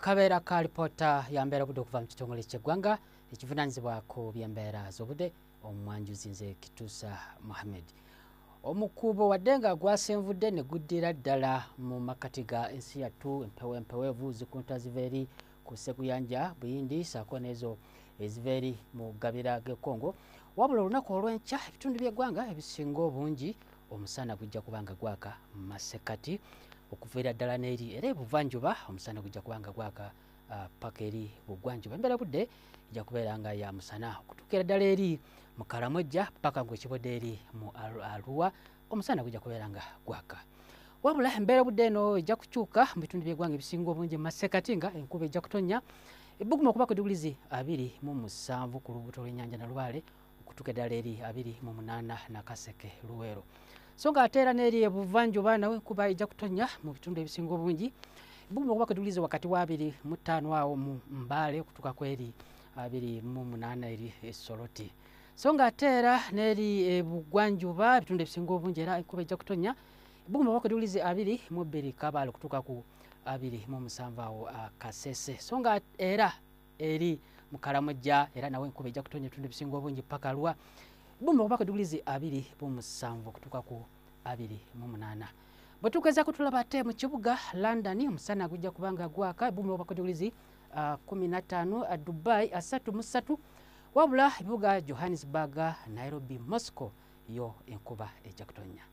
Kabeera ka lipoota ya mbeera budde okuva mu kitongole ky'eggwanga ekivunaanyizibwa ku by'embeera z'obudde omwanjuzi nze Kituusa Mohammed. Omukuubo wadde nga gwasenvudde ne guddira ddala mu makkati ga ensi yattu empeweevu zikunta ziva eri ku Ssekuyanja Buyindi ssaako n'ezo eziva eri mu Gabira g'e Congo, wabula olunaku olw'enkya ebitundu by'eggwanga ebisinga obungi omusana gujja kuba nga gwaka mu masekkati okuviira ddala n'eri era ebuvanjuba omusana gujja kuba nga gwaka paka eri bugwanjuba. Embeera budde ejja kubeera nga ya musana okutuukira ddala eri mu Karamojja paka ng'ekibodde eri mu Arua omusana gujja kubeera nga gwaka. Wabula embeera budde eno ejja kukyuka mu bitundu by'eggwanga ebisinga obungi mu masekkati nga enkuba ejja kutonnya ebbugumu okuba ku diguli 27 ku lubuto lw'ennyanja Nalubaale okutuuka ddala eri 28 Nakaseke Luweero. So nga ate era n'eri ebuvanjuba nawe enkuba ejja kutonnya mu bitundu ebisinga obungi ebbugumu okuba ku diguli wakati wa 25 awo mu Mbaale okutuuka ku eri 28 eri Soroti. So nga ate era n'eri ebugwanjuba ebitundu ebisinga obungi era enkuba ejja kutonnya ebbugumu okuba ku diguli 22 Kabale okutuuka ku 27 awo Kasese. So nga era eri mu Karamojja era nawe enkuba ejja kutonnya ebitundu ebisinga obungi paka Arua ebbugumu okuba ku diguli 27 okutuuka ku 28. Bwe tugeza kutulaba ate mu kibuga London omusana gujja kuba nga gwaka ebbugumu okuba ku diguli 15 Dubai 33, wabula ebibuga Johannesburg, Nairobi, Moscow yo enkuba ejja kutonnya.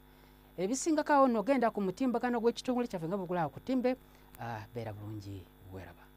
Ebisingako awo n'ogenda ku mutimbagano gw'ekitongole kyaffe nga bugula ku timbe beera bulungi weraba.